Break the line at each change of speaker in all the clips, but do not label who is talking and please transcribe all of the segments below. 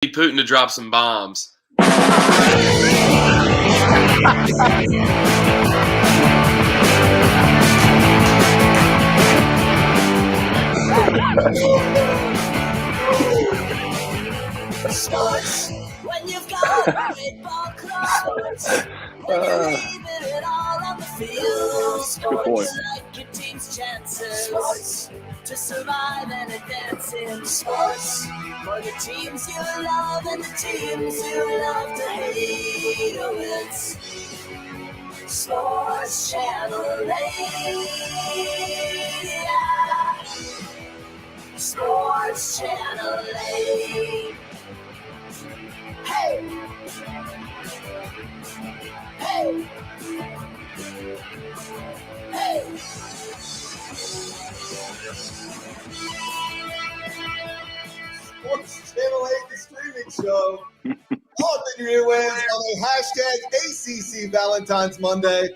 Putin to drop some bombs.
Sports, when you've got great ball clubs, when you're leaving it all on the field. Sports, like your team's chances. Sports, to survive and advance in sports. For the teams you love and the teams you love to hate. Oh, it's Sports Channel 8. Yeah. Sports Channel 8. Hey! Hey! Hey!
Sports Channel 8, the streaming show. All the new wins on a hashtag ACC Valentine's Monday.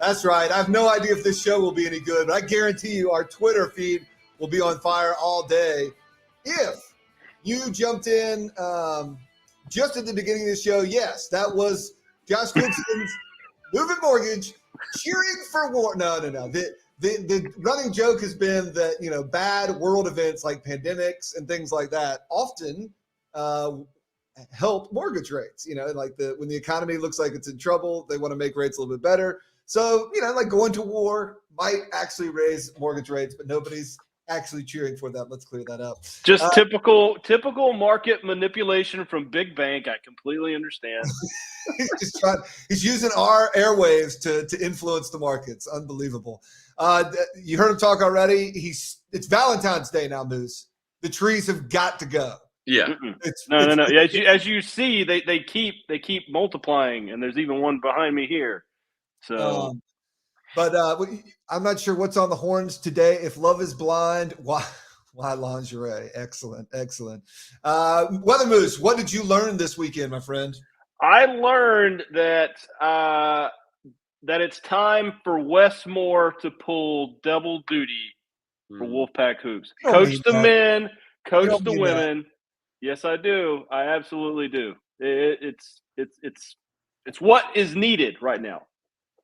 That's right. I have no idea if this show will be any good, but I guarantee you our Twitter feed will be on fire all day. If you jumped in just at the beginning of the show, yes, that was Josh Goodson's Moving Mortgage cheering for war. No. The running joke has been that, you know, bad world events like pandemics and things like that often help mortgage rates. You know, like when the economy looks like it's in trouble, they want to make rates a little bit better. So, you know, like going to war might actually raise mortgage rates, but nobody's actually cheering for that. Let's clear that up.
Just typical market manipulation from big bank. I completely understand.
He's using our airwaves to influence the markets. Unbelievable. You heard him talk already. It's Valentine's Day now, Moose. The trees have got to go.
Yeah.
No. As you see, they keep multiplying, and there's even one behind me here. So,
but I'm not sure what's on the horns today. If love is blind, why lingerie? Excellent. Weather Moose, what did you learn this weekend, my friend?
I learned that it's time for Wes Moore to pull double duty for Wolfpack Hoops. Coach the men, coach the women. That. Yes, I do. I absolutely do. It's what is needed right now.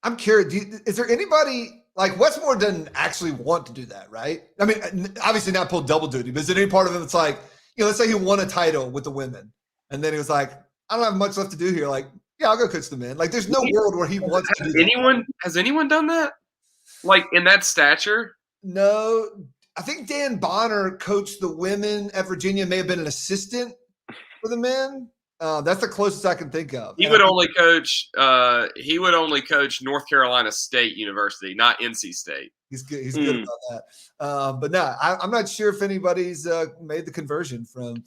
I'm curious. Is there anybody like Wes Moore doesn't actually want to do that, right? I mean, obviously not pull double duty, but is there any part of him that's like, you know, let's say he won a title with the women, and then he was like, I don't have much left to do here. Like, yeah, I'll go coach the men. Like, there's no world where he wants to do that.
Has anyone done that? Like, in that stature?
No. I think Dan Bonner coached the women at Virginia, may have been an assistant for the men. That's the closest I can think of.
He would only coach North Carolina State University, not NC State.
He's good. He's good about that. But no, I'm not sure if anybody's made the conversion from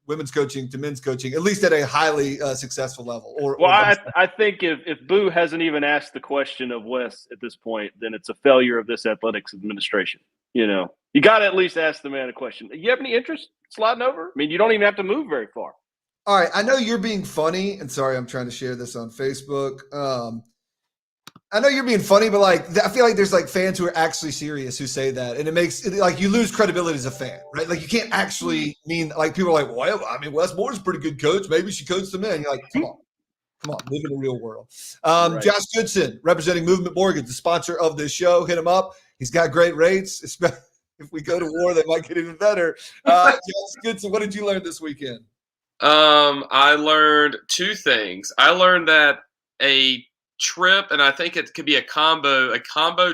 women's coaching to men's coaching, at least at a highly successul level.
I think if Boo hasn't even asked the question of Wes at this point, then it's a failure of this athletics administration. You know, you got to at least ask the man a question. You have any interest sliding over? I mean, you don't even have to move very far.
All right. I know you're being funny, and sorry, I'm trying to share this on Facebook. I know you're being funny, but like, I feel like there's like fans who are actually serious who say that, and it makes it like you lose credibility as a fan, right? Like you can't actually mean like people are like, well, I mean, Wes Moore's a pretty good coach. Maybe she coached the men. You're like, come on, live in the real world. Right. Josh Goodson, representing Movement Mortgage, the sponsor of this show. Hit him up. He's got great rates. If we go to war, they might get even better. Josh Goodson, what did you learn this weekend?
I learned two things. I learned that a trip, and I think it could be a combo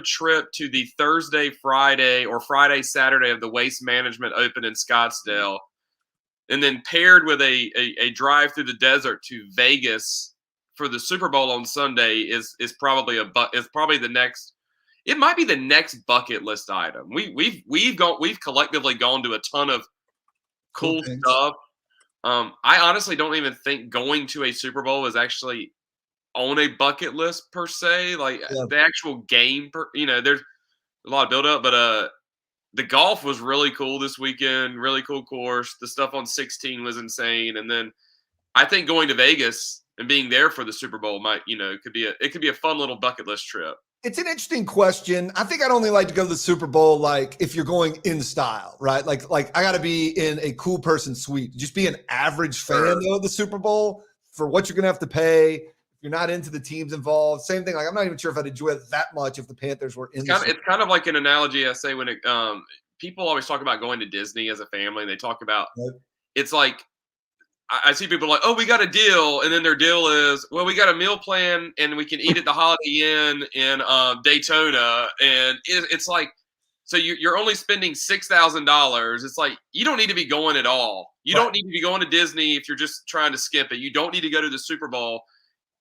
trip to the Thursday, Friday, or Friday, Saturday of the Waste Management Open in Scottsdale, and then paired with a drive through the desert to Vegas for the Super Bowl on Sunday is probably the next. It might be the next bucket list item. We've collectively gone to a ton of cool stuff. I honestly don't even think going to a Super Bowl is actually on a bucket list per se. Like the actual game, there's a lot of build up, but the golf was really cool this weekend. Really cool course. The stuff on 16 was insane. And then I think going to Vegas and being there for the Super Bowl might, could be a fun little bucket list trip.
It's an interesting question. I think I'd only like to go to the Super Bowl like if you're going in style, right? Like I got to be in a cool person suite. Just be an average fan though of the Super Bowl for what you're going to have to pay. If you're not into the teams involved, same thing. Like I'm not even sure if I'd enjoy it that much if the Panthers were in.
It's kind of like an analogy I say when people always talk about going to Disney as a family, and they talk about it's like. I see people like, oh, we got a deal, and then their deal is, well, we got a meal plan, and we can eat at the Holiday Inn in Daytona, and it's like, so you're only spending $6,000. It's like you don't need to be going at all. You don't need to be going to Disney if you're just trying to skip it. You don't need to go to the Super Bowl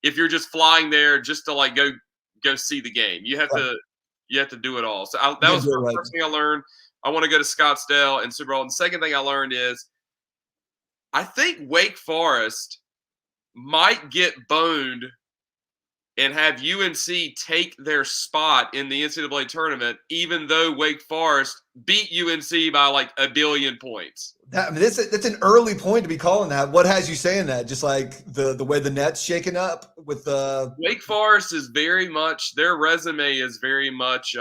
if you're just flying there just to like go see the game. You have to do it all. So that was the first thing I learned. I want to go to Scottsdale and Super Bowl. And the second thing I learned is, I think Wake Forest might get boned and have UNC take their spot in the NCAA tournament, even though Wake Forest beat UNC by like 1 billion points.
That's an early point to be calling that. What has you saying that? Just like the way the net's shaking up with the
Wake Forest is very much, their resume is very much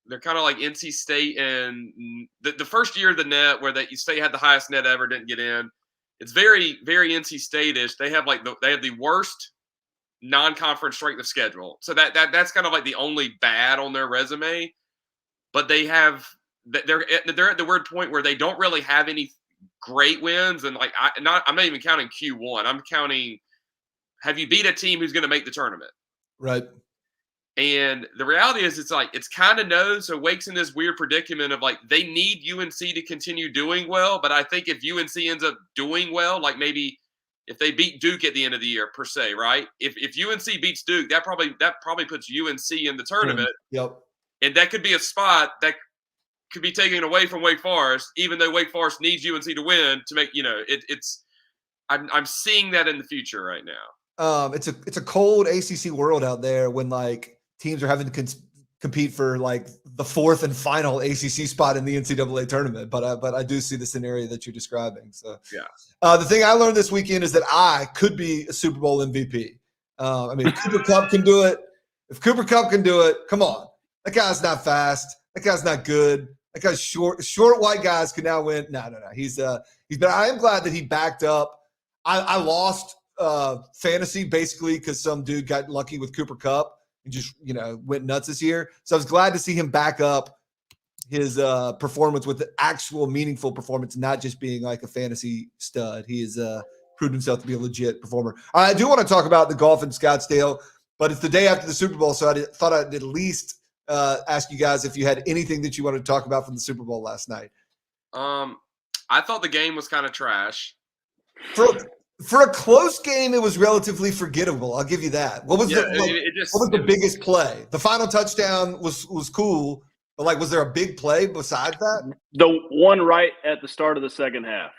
they're kind of like NC State, and the first year of the net where State had the highest net ever, didn't get in. It's very, very NC State-ish. They have the worst non-conference strength of schedule. So that's kind of like the only bad on their resume. But they're at the weird point where they don't really have any great wins. And like I'm not even counting Q1. I'm counting, have you beat a team who's going to make the tournament?
Right.
And the reality is, it's kind of no. So Wake's in this weird predicament of like they need UNC to continue doing well. But I think if UNC ends up doing well, like maybe if they beat Duke at the end of the year per se, right? If UNC beats Duke, that probably puts UNC in the tournament.
Yep.
And that could be a spot that could be taken away from Wake Forest, even though Wake Forest needs UNC to win to make it's. I'm seeing that in the future right now.
It's a cold ACC world out there when like teams are having to compete for like the fourth and final ACC spot in the NCAA tournament. But I do see the scenario that you're describing. So
yeah.
The thing I learned this weekend is that I could be a Super Bowl MVP. I mean, if Cooper Kupp can do it. If Cooper Kupp can do it, come on. That guy's not fast. That guy's not good. That guy's short. Short white guys can now win. No. He's been. I am glad that he backed up. I lost fantasy basically because some dude got lucky with Cooper Kupp and just went nuts this year. So I was glad to see him back up his performance with the actual meaningful performance, not just being like a fantasy stud. He has proved himself to be a legit performer. I do want to talk about the golf in Scottsdale, but it's the day after the Super Bowl, so I thought I'd at least ask you guys if you had anything that you wanted to talk about from the Super Bowl last night.
I thought the game was kind of trash.
For a close game, it was relatively forgettable. I'll give you that. What was the biggest play? The final touchdown was cool, but like, was there a big play besides that?
The one right at the start of the second half,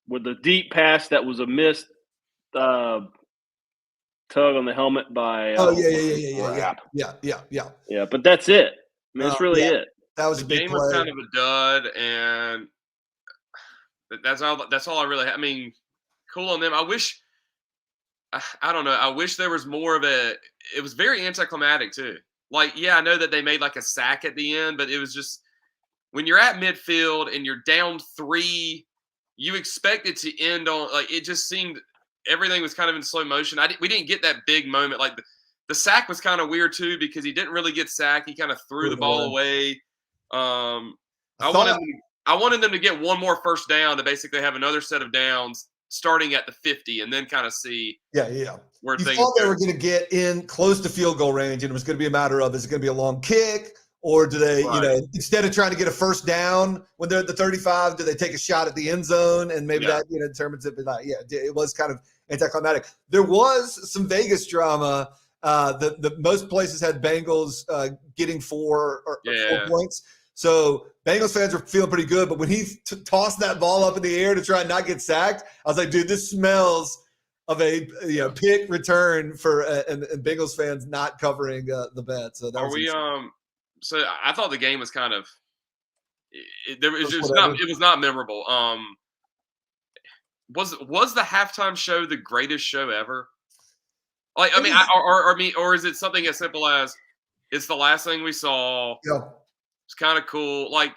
with the deep pass that was a missed tug on the helmet by. Yeah. But that's it. I mean, that's really it.
That was
the
a big
game
play.
was kind of a dud, and that's all I really. I mean. Cool on them. I don't know. I wish there was more of it was very anticlimactic too. Like, yeah, I know that they made like a sack at the end, but it was just when you're at midfield and you're down 3, you expect it to end on like it just seemed everything was kind of in slow motion. We didn't get that big moment. Like the sack was kind of weird too because he didn't really get sacked. He kind of threw the ball away. I wanted them to get one more first down to basically have another set of downs starting at the 50 and then kind of see where things
thought they were going to get in close to field goal range, and it was going to be a matter of, is it going to be a long kick, or do they, instead of trying to get a first down when they're at the 35, do they take a shot at the end zone, and maybe that determines it. But it was kind of anticlimactic. There was some Vegas drama. The most places had Bengals getting 4 points. So Bengals fans were feeling pretty good, but when he tossed that ball up in the air to try and not get sacked, I was like, dude, this smells of a pick return for and Bengals fans not covering the bet. So that
so I thought the game was kind of it was not memorable. Was the halftime show the greatest show ever? Like, I mean, or is it something as simple as it's the last thing we saw?
Yeah.
It's kind of cool. Like,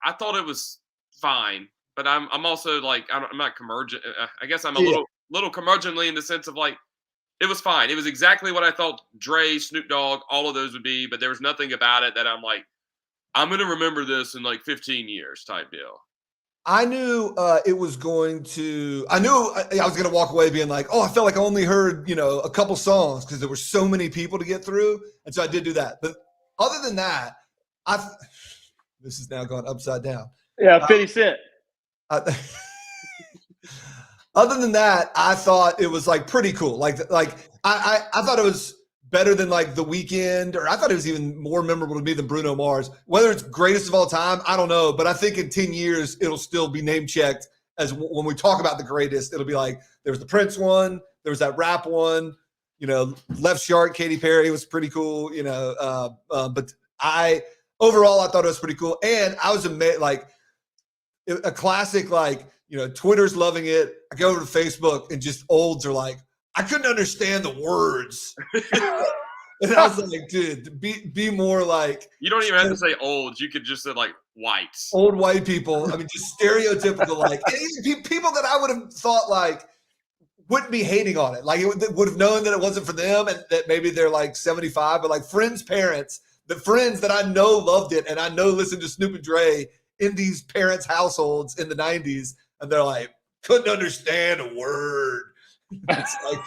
I thought it was fine, but I'm also like I'm not curmudgeon. I guess I'm a little curmudgeonly in the sense of like it was fine. It was exactly what I thought Dre, Snoop Dogg, all of those would be, but there was nothing about it that I'm like, I'm gonna remember this in like 15 years type deal.
I knew it was going to. I knew I was going to walk away being like, "Oh, I felt like I only heard a couple songs because there were so many people to get through," and so I did do that. But other than that, this is now going upside down.
Yeah, 50 Cent.
Other than that, I thought it was like pretty cool. Like I thought it was better than like The Weeknd, or I thought it was even more memorable to me than Bruno Mars. Whether it's greatest of all time, I don't know. But I think in 10 years, it'll still be name checked as when we talk about the greatest. It'll be like there was the Prince one, there was that rap one, Left Shark, Katy Perry was pretty cool, but overall I thought it was pretty cool. And I was amazed, like a classic, like, Twitter's loving it. I go over to Facebook and just olds are like, I couldn't understand the words. And I was like, dude, be more like.
You don't even have to say old. You could just say like whites.
Old white people. I mean, just stereotypical, like people that I would have thought like wouldn't be hating on it. Like it would have known that it wasn't for them and that maybe they're like 75, but like friends' parents, the friends that I know loved it and I know listened to Snoop and Dre in these parents' households in the 90s. And they're like, couldn't understand a word. It's like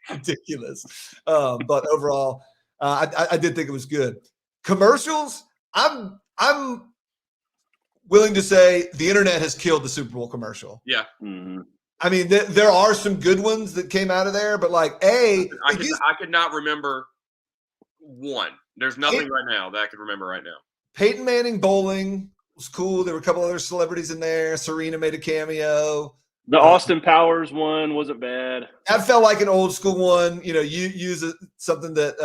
ridiculous. But overall, I did think it was good. Commercials, I'm willing to say the internet has killed the Super Bowl commercial.
Yeah.
Mm-hmm.
I mean, there are some good ones that came out of there, but like,
I could not remember one. There's nothing right now that I could remember right now.
Peyton Manning bowling was cool. There were a couple other celebrities in there. Serena made a cameo.
The Austin Powers one wasn't bad.
That felt like an old school one. You use something that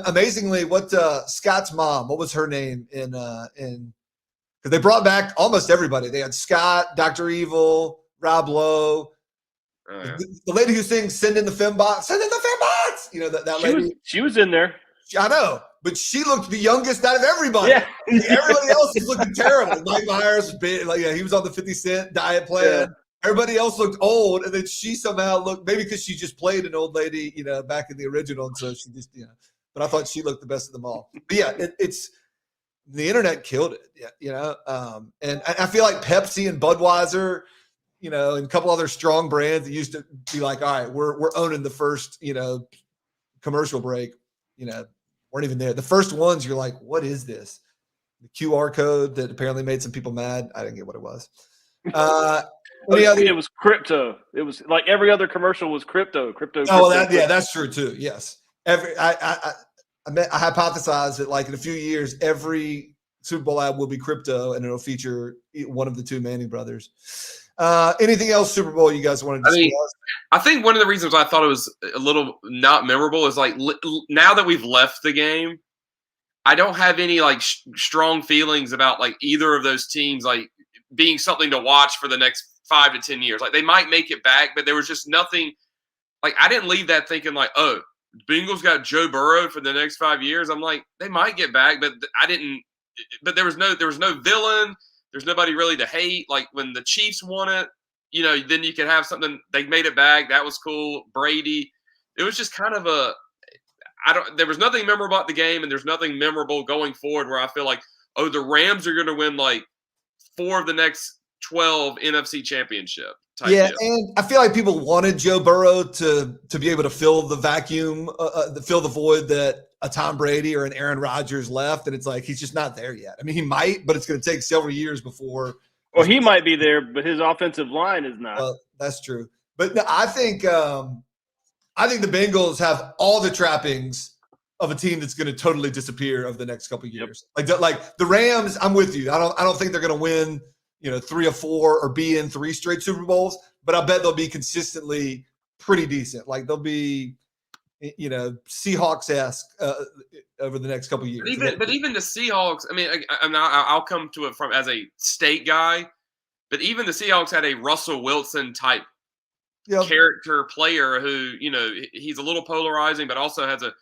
amazingly, what Scott's mom, what was her name in because they brought back almost everybody. They had Scott, Dr. Evil, Rob Lowe, the lady who sings "Send in the Fembots," "Send in the Fembots." That lady.
She was in there.
I know, but she looked the youngest out of everybody.
Yeah.
Everybody else was looking terrible. Mike Myers was big, he was on the 50 Cent diet plan. Yeah. Everybody else looked old, and then she somehow looked, maybe because she just played an old lady, back in the original, and so she just, But I thought she looked the best of them all. But yeah, it's the internet killed it. Yeah, and I feel like Pepsi and Budweiser, and a couple other strong brands that used to be like, all right, we're owning the first, commercial break. Weren't even there. The first ones, you're like, what is this? The QR code that apparently made some people mad. I didn't get what it was.
It was crypto. It was like every other commercial was crypto.
Oh, that's true too. Yes. I hypothesized that like in a few years, every Super Bowl ad will be crypto and it'll feature one of the two Manning brothers. Anything else Super Bowl you guys want to discuss?
I think one of the reasons I thought it was a little not memorable is like now that we've left the game, I don't have any like strong feelings about like either of those teams like being something to watch for the next 5 to 10 years. Like they might make it back, but there was just nothing. Like I didn't leave that thinking like, oh, Bengals got Joe Burrow for the next 5 years. I'm like, they might get back, but I didn't. But there was no villain. There's nobody really to hate. Like when the Chiefs won it, then you could have something. They made it back. That was cool. Brady. It was just kind of there was nothing memorable about the game, and there's nothing memorable going forward where I feel like, oh, the Rams are going to win like 4 of the next 12 NFC championship.
Yeah, deal. And I feel like people wanted Joe Burrow to be able to fill the vacuum, fill the void that a Tom Brady or an Aaron Rodgers left, and it's like he's just not there yet. I mean, he might, but it's going to take several years before.
Well, he might be there, but his offensive line is not.
Well, that's true. But no, I think the Bengals have all the trappings of a team that's going to totally disappear over the next couple of years. Yep. Like the Rams, I'm with you. I don't think they're going to win, 3 or 4 or be in 3 straight Super Bowls, but I bet they'll be consistently pretty decent. Like they'll be, Seahawks-esque over the next couple of years.
But even the Seahawks, I mean, I'll come to it from as a state guy, but even the Seahawks had a Russell Wilson type character player who, he's a little polarizing, but also has a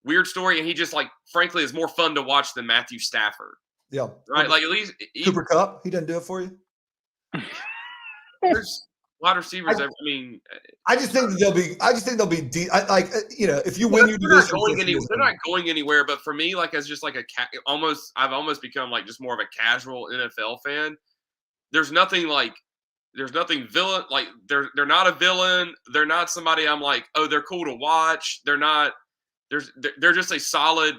weird story. And he just frankly, is more fun to watch than Matthew Stafford.
Yeah.
Right. Like at least
Cooper Kupp, he doesn't do it for you.
There's wide receivers.
I just think they'll be deep. If you win,
they're not going anywhere. But for me, as just I've almost become just more of a casual NFL fan. There's nothing villain. They're not a villain. They're not somebody I'm oh, they're cool to watch. They're not. They're just a solid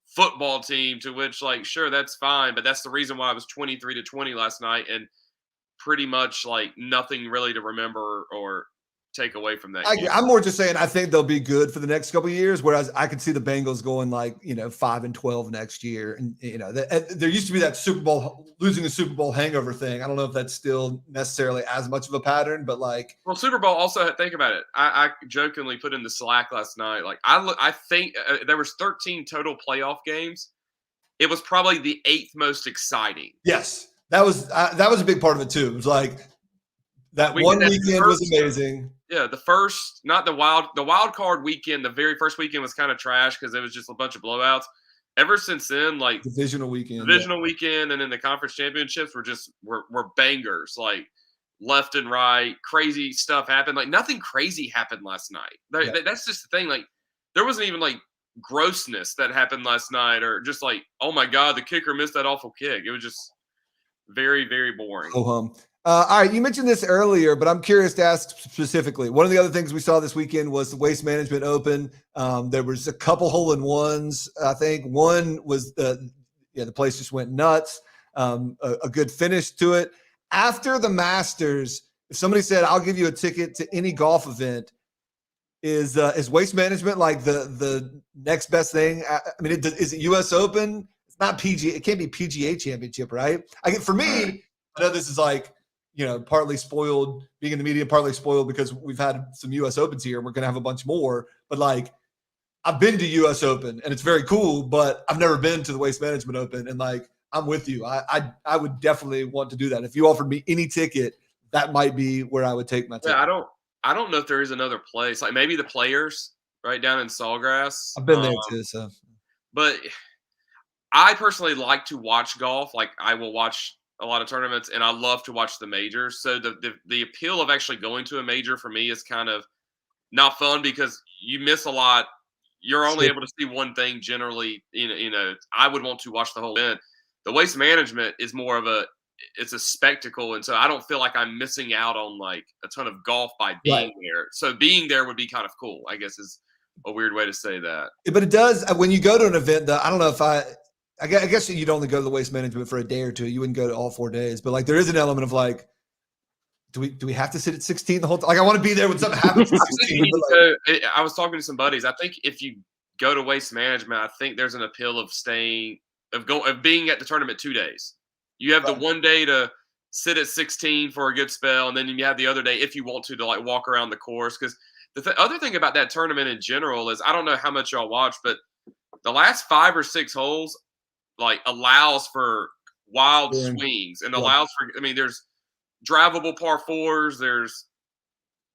football team to which sure, that's fine. But that's the reason why I was 23-20 last night and pretty much nothing really to remember or take away from that.
I'm more just saying I think they'll be good for the next couple of years, whereas I could see the Bengals going 5-12 next year. And there used to be that losing a Super Bowl hangover thing. I don't know if that's still necessarily as much of a pattern, but
Super Bowl also, think about it. I jokingly put in the Slack last night. I think there was 13 total playoff games. It was probably the 8th most exciting.
Yes. That was a big part of it too. It was that one weekend was amazing.
Yeah, the wild card weekend, the very first weekend was kind of trash because it was just a bunch of blowouts. Ever since then,
divisional weekend,
and then the conference championships were bangers, left and right. Crazy stuff happened. Nothing crazy happened last night. That's just the thing. There wasn't even grossness that happened last night, or just oh my god, the kicker missed that awful kick. It was just very, very boring.
All right, you mentioned this earlier, but I'm curious to ask specifically. One of the other things we saw this weekend was the Waste Management Open. There was a couple hole-in-ones. I think one was the place just went nuts. A good finish to it. After the Masters, if somebody said, "I'll give you a ticket to any golf event," is Waste Management the next best thing? I mean, is it U.S. Open? It's not PGA. It can't be PGA Championship, right? For me, I know this is partly spoiled being in the media, partly spoiled because we've had some U.S. Opens here. And we're going to have a bunch more. But I've been to U.S. Open and it's very cool, but I've never been to the Waste Management Open. And I'm with you. I would definitely want to do that. If you offered me any ticket, that might be where I would take my ticket.
Yeah, I don't know if there is another place. Maybe the Players right down in Sawgrass.
I've been there too. So,
but I personally like to watch golf. I will watch a lot of tournaments, and I love to watch the majors. So the appeal of actually going to a major for me is kind of not fun because you miss a lot. You're only able to see one thing generally. I would want to watch the whole event. The Waste Management is more of it's a spectacle, and so I don't feel like I'm missing out on a ton of golf by being there. So being there would be kind of cool, I guess, is a weird way to say that.
But it does when you go to an event. I don't know if I guess you'd only go to the Waste Management for a day or two. You wouldn't go to all 4 days. But there is an element of do we have to sit at 16 the whole time? I want to be there when something happens.
I was talking to some buddies. I think if you go to Waste Management, I think there's an appeal of being at the tournament 2 days. You have the one day to sit at 16 for a good spell, and then you have the other day if you want to walk around the course. Because the other thing about that tournament in general is I don't know how much y'all watch, but the last 5 or 6 holes allows for wild swings and allows for, there's drivable par 4s, there's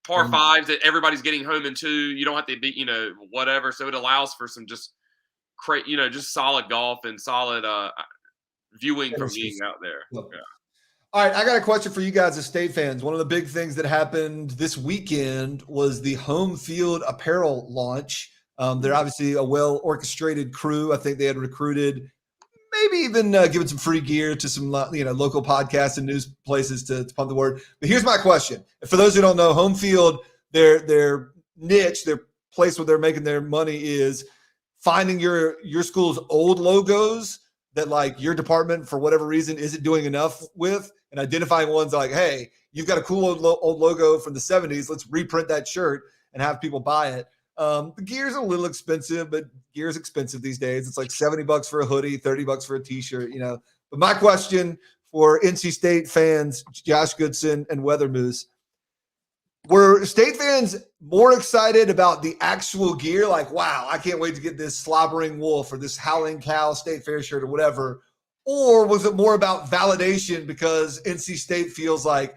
par 5s that everybody's getting home in 2. You don't have to be, whatever. So it allows for some just just solid golf and solid viewing from being out there. Yeah.
All right, I got a question for you guys as State fans. One of the big things that happened this weekend was the Homefield apparel launch. They're obviously a well-orchestrated crew. I think they had recruited, maybe even given some free gear to some local podcasts and news places to pump the word. But here's my question. For those who don't know, Homefield, their niche, their place where they're making their money is finding your school's old logos that your department, for whatever reason, isn't doing enough with, and identifying ones hey, you've got a cool old logo from the 70s. Let's reprint that shirt and have people buy it. The gear's a little expensive, but gear's expensive these days. It's $70 for a hoodie, $30 for a t-shirt, But my question for NC State fans, Josh Goodson and Weather Moose, were State fans more excited about the actual gear? Wow, I can't wait to get this Slobbering Wolf or this Howling Cow State Fair shirt or whatever. Or was it more about validation because NC State feels when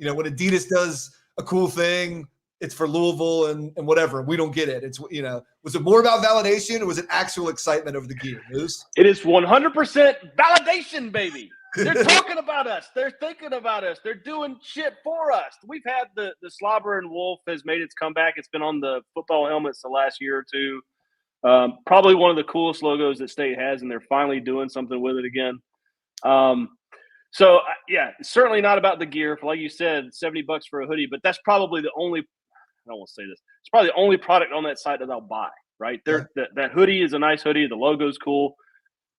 Adidas does a cool thing. It's for Louisville and whatever. We don't get it. It's, was it more about validation or was it actual excitement over the gear, Moose?
It is 100% validation, baby. They're talking about us. They're thinking about us. They're doing shit for us. We've had the Slobber and Wolf has made its comeback. It's been on the football helmets the last year or two. Probably one of the coolest logos that State has, and they're finally doing something with it again. So, it's certainly not about the gear. Like you said, $70 for a hoodie, but that's probably the only – I don't want to say this. It's probably the only product on that site that I'll buy, right? That hoodie is a nice hoodie. The logo's cool.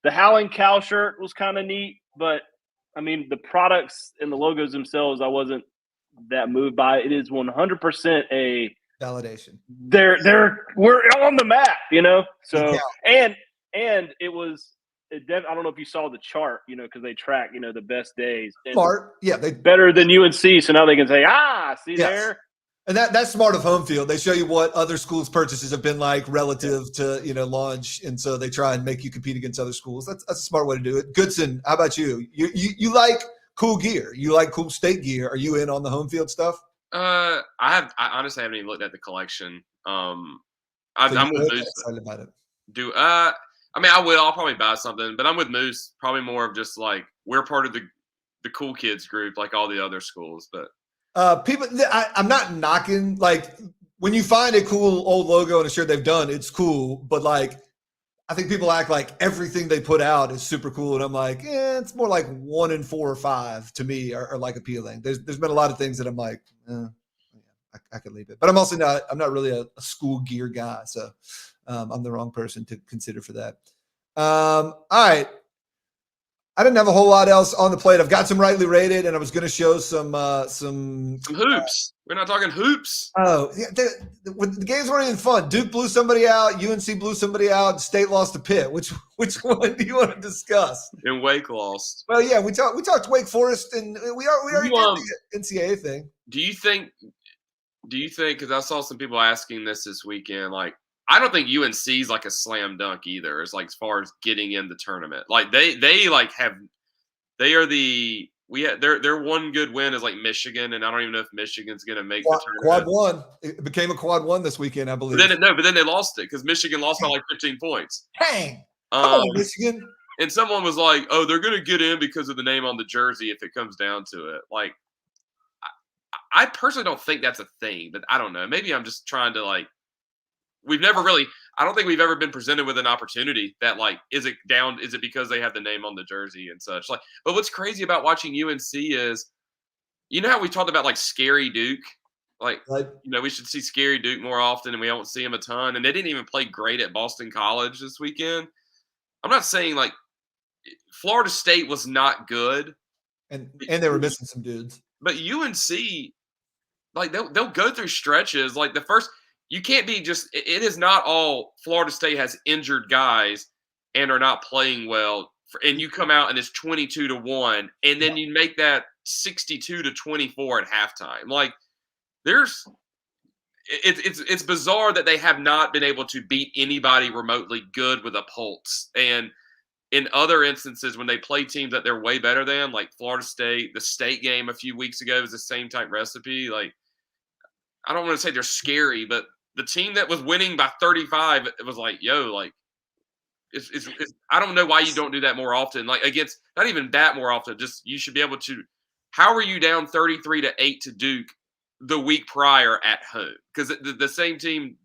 The Howling Cow shirt was kind of neat, but, I mean, the products and the logos themselves I wasn't that moved by. It is 100% a –
validation.
We're on the map, So and it was I don't know if you saw the chart, because they track, the best days.
Smart, yeah, they
better than UNC, so now they can say, see there.
And that's smart of Homefield. They show you what other schools' purchases have been like relative to launch, and so they try and make you compete against other schools. That's a smart way to do it. Goodson, how about you? You like cool gear? You like cool State gear? Are you in on the Homefield stuff?
I honestly haven't even looked at the collection. I'm with Moose.
About it.
I will. I'll probably buy something, but I'm with Moose. Probably more of just like we're part of the cool kids group, like all the other schools. But
I'm not knocking. Like when you find a cool old logo and a shirt they've done, it's cool. But like, I think people act like everything they put out is super cool, and I'm like, it's more like 1 in 4 or 5 to me are like appealing. There's been a lot of things that I'm like, I could leave it, but I'm also not. I'm not really a school gear guy, so I'm the wrong person to consider for that. All right, I didn't have a whole lot else on the plate. I've got some rightly rated, and I was going to show some
hoops. We're not talking hoops.
Oh, yeah, the games weren't even fun. Duke blew somebody out. UNC blew somebody out. And State lost to Pitt. Which one do you want to discuss?
And Wake lost.
Well, yeah, we talked Wake Forest, and we already did the NCAA thing.
Do you think? Because I saw some people asking this weekend, like, I don't think UNC is like a slam dunk either. It's like as far as getting in the tournament, like their one good win is like Michigan, and I don't even know if Michigan's going to make the tournament.
Quad one. It became a quad one this weekend, I believe.
But then they lost it because Michigan lost by like 15 points.
Dang. Come on, Michigan.
And someone was like, "Oh, they're going to get in because of the name on the jersey if it comes down to it." Like, I personally don't think that's a thing, but I don't know. Maybe I'm just trying to like. I don't think we've ever been presented with an opportunity that like, is it because they have the name on the jersey and such? Like, but what's crazy about watching UNC is, how we talked about like Scary Duke, like, we should see Scary Duke more often and we don't see him a ton. And they didn't even play great at Boston College this weekend. I'm not saying like Florida State was not good.
And they were missing some dudes.
But UNC, like they'll go through stretches. Like you can't be just – it is not all Florida State has injured guys and are not playing well, and you come out and it's 22-1, and then you make that 62-24 at halftime. Like, it's bizarre that they have not been able to beat anybody remotely good with a pulse. And in other instances, when they play teams that they're way better than, like Florida State, the State game a few weeks ago was the same type recipe. Like, I don't want to say they're scary, but the team that was winning by 35, it was like, it's I don't know why you don't do that more often. Like against, not even that more often, just you should be able to. How are you down 33-8 to Duke the week prior at home? Because the same team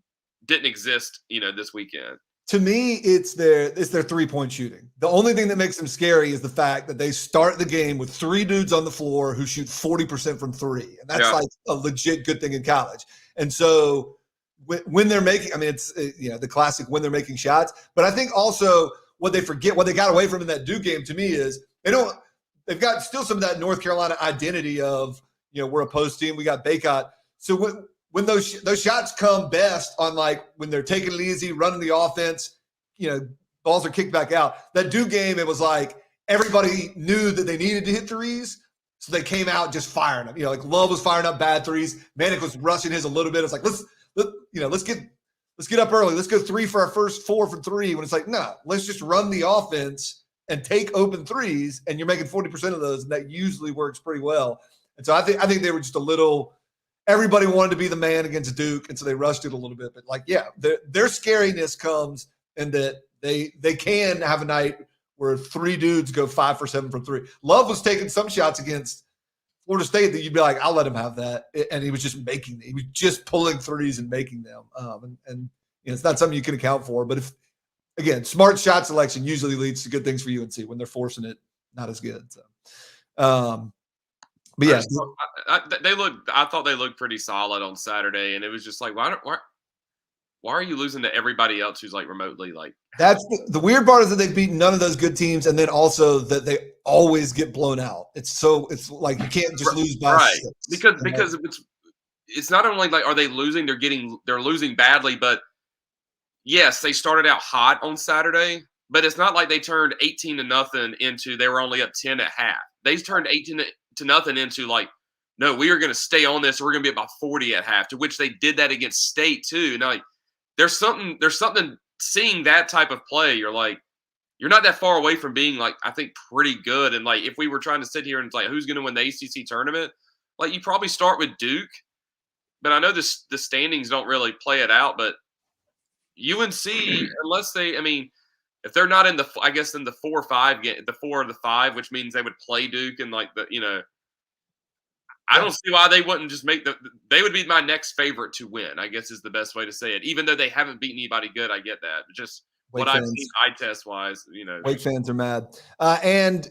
didn't exist, this weekend.
To me, it's their 3-point shooting. The only thing that makes them scary is the fact that they start the game with 3 dudes on the floor who shoot 40% from 3. And that's like a legit good thing in college. And so when they're making, it's the classic when they're making shots. But I think also what they got away from in that Duke game to me is they've got still some of that North Carolina identity of, we're a post team, we got Baycott. So when those shots come best on like when they're taking it easy, running the offense, balls are kicked back out. That Duke game, it was like everybody knew that they needed to hit threes, so they came out just firing them. Like Love was firing up bad threes. Manick was rushing his a little bit. It's like let's get up early. Let's go 3 for our first 4 from 3. When it's like, no, let's just run the offense and take open threes, and you're making 40% of those, and that usually works pretty well. And so I think they were just a little. everybody wanted to be the man against Duke, and so they rushed it a little bit. But like, yeah, their scariness comes in that they can have a night where 3 dudes go 5 for 7 from 3. Love was taking some shots against Florida State that you'd be like, I'll let him have that, and he was just pulling threes and making them. And it's not something you can account for. But if again, smart shot selection usually leads to good things for UNC. When they're forcing it, not as good. So, but yeah,
I thought they looked pretty solid on Saturday, and it was just like, why are you losing to everybody else who's like remotely like?
That's the weird part is that they've beaten none of those good teams, and then also that they always get blown out. It's like you can't just lose by
right
6.
because it's not only like are they losing, they're losing badly, but yes, they started out hot on Saturday, but it's not like they turned 18-0 into they were only up 10 at half. They turned 18-0 into like, no, we are going to stay on this. We're going to be about 40 at half, to which they did that against State too. Now, like, there's something seeing that type of play. You're like, you're not that far away from being like, I think pretty good. And like, if we were trying to sit here and it's like, who's going to win the ACC tournament? Like, you probably start with Duke, but I know the standings don't really play it out, but UNC, unless if they're not in the, I guess in the 4 or 5 game, the 4 or the 5, which means they would play Duke and like I don't see why they wouldn't just they would be my next favorite to win, I guess is the best way to say it. Even though they haven't beaten anybody good, I get that. But just
Wake
what
fans.
I've seen eye test wise,
Wake fans are mad. And